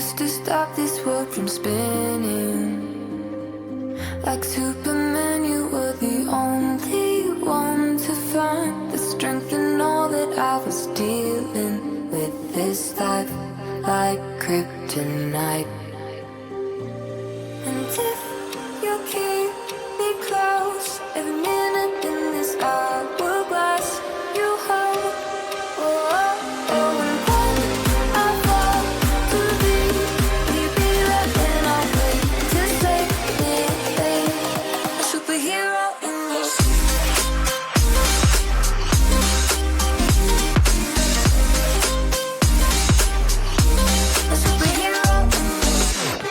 used to stop this world from spinning. Like Superman, you were the only one to find the strength in all that I was dealing with this life, like kryptonite. And if you keep me close, every minute in this hourglass you hold. Oh, oh, oh, and when I fall to deep, will you be there when I wait to save me? A superhero in your sleep. A superhero in your sleep.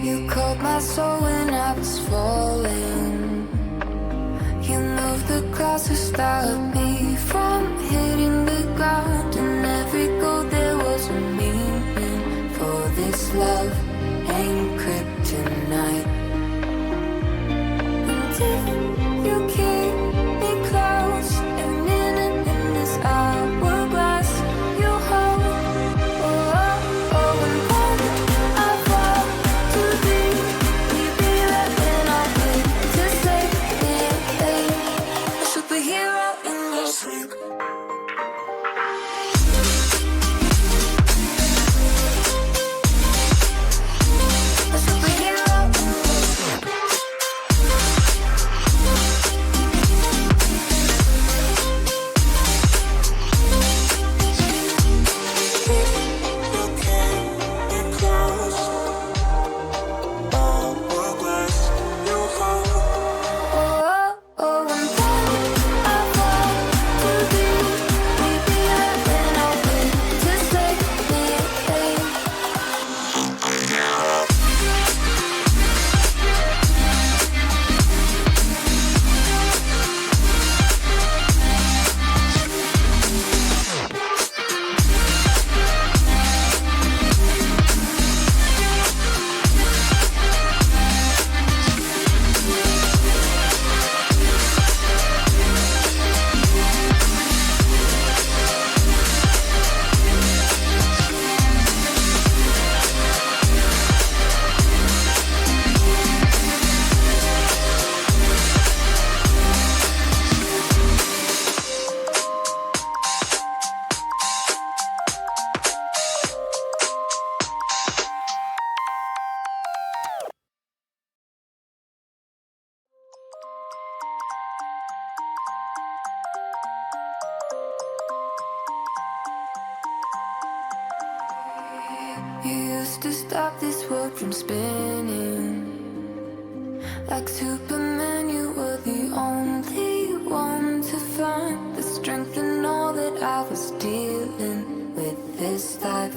You called my soul when I was falling. You moved the clouds to stop me from hitting the ground. And every goal there was a meaning. For this love ain't kryptonite. And if you keep me close, every minute in this hourglass you hold. Oh, oh, oh, and when I fall to deep, will you be there when I wait to save me? A superhero in your sleep. A superhero in your sleep. Oh, oh, and when I fall to deep, will you be there when I wait to save me? You used to stop this world from spinning. Like Superman, you were the only one to find the strength in all that I was dealing with this life,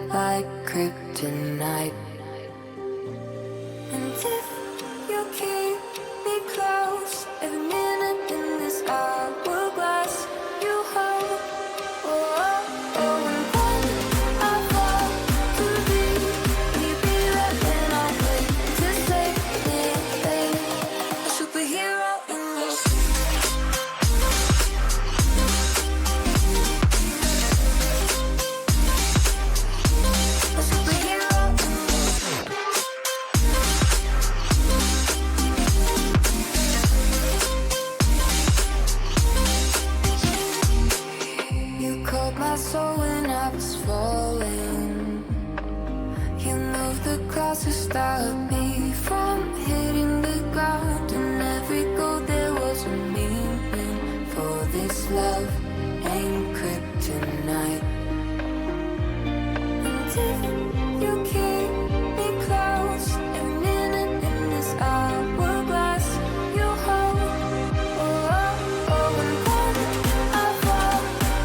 like kryptonite. And if you keep me close, every minute in this hourglass you hold. Oh, oh, oh, and when I fall to deep, will you be there when I wait to save me? A superhero in your sleep. A superhero in your sleep. You called my soul when I was falling. You moved the clouds to stop me from hitting the ground. And every goal there was a meaning. For this love ain't kryptonite. And if you keep me close, every minute in this hourglass you hold. Oh, oh, oh, and when I fall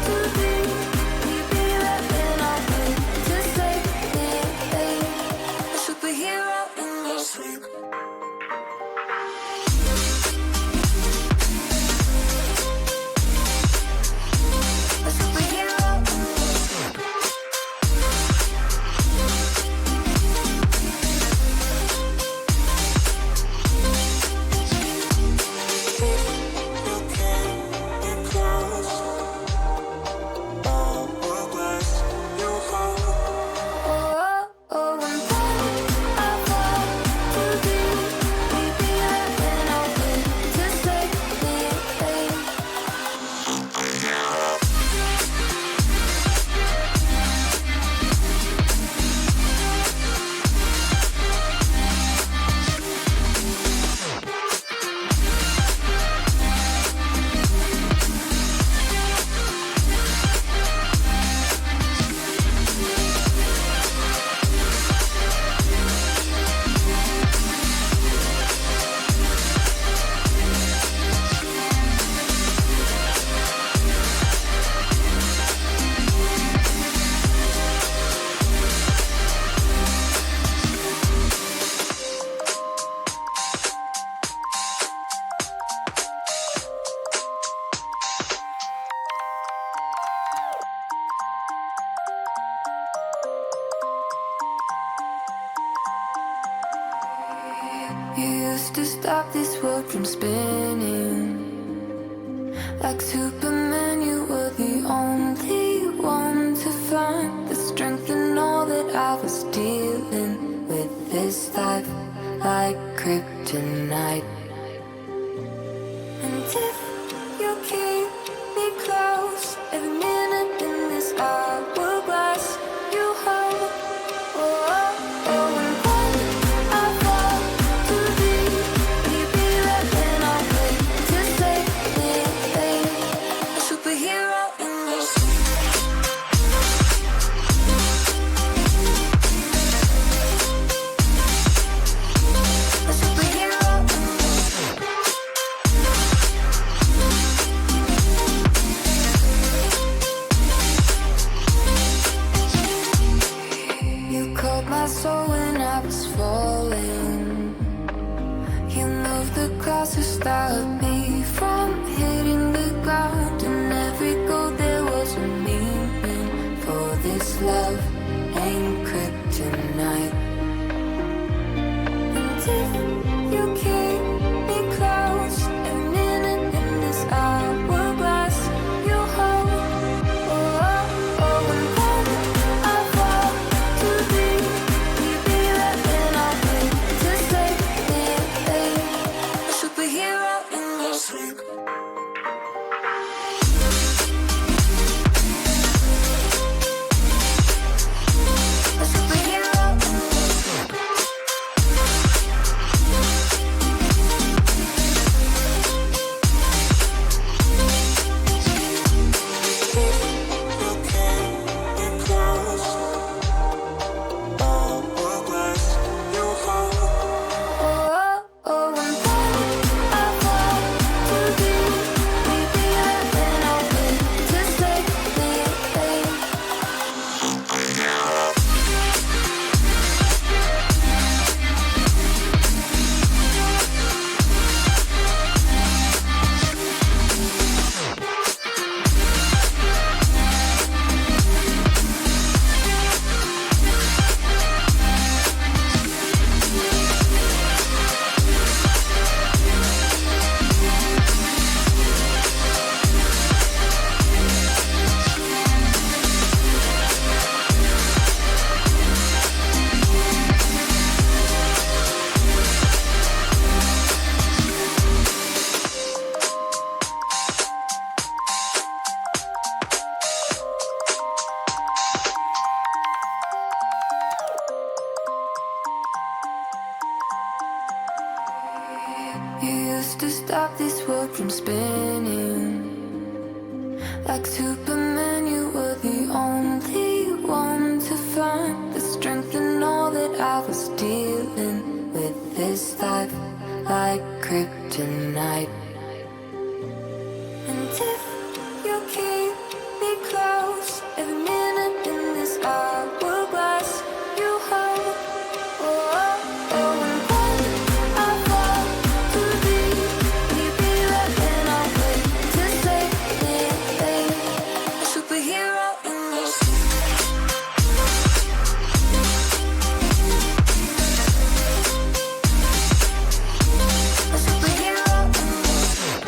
to deep, will you be there when I wait to save me? A superhero in your sleep. You used to stop this world from spinning. Like Superman, you were the only one to find the strength in all that I was dealing with. This life like kryptonite. And if you keep me close, every minute in this hourglass you hold. Oh, oh, oh, and when I fall to thee, will you be there when I wait to save me? A superhero in your sleep. A superhero in your sleep. You called my soul when I was falling. You moved the clouds to stop me from hitting the ground. And every goal there was a meaning. For this love ain't kryptonite. And if you keep me close, every minute in this hourglass you hold. Oh, oh, oh, and when I fall to thee, will you be there when I wait to save me? A superhero in your sleep. A superhero in your sleep. Oh, oh, oh, and when I fall to thee, will you be there when I wait to save me? You used to stop this world from spinning. Like Superman, you were the only one to find the strength in all that I was dealing with. This life like kryptonite. And if you keep me close, every minute in this hourglass you hold. Oh, oh, oh, and when I fall to thee, will you be there when I wait to save me? A superhero in your sleep. A superhero in your sleep.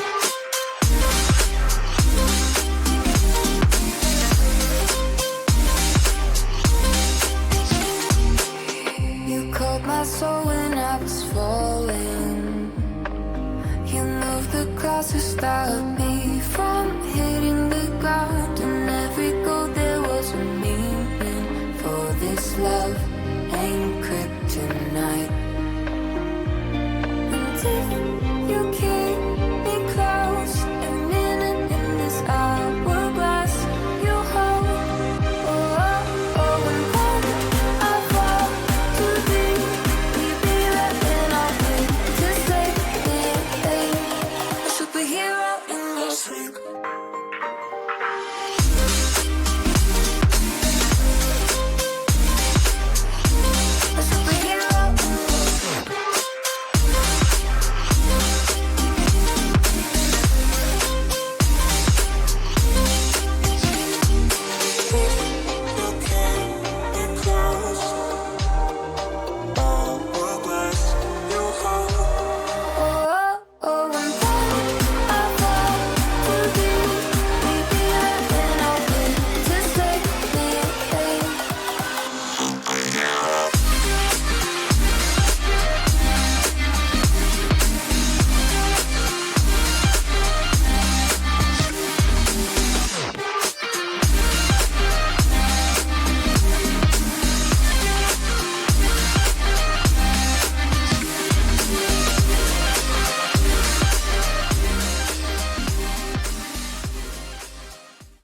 You called my soul when I was falling. You moved the clouds to stop me from hitting the ground. And every goal there was a meaning. For this love ain't kryptonite. And if you keep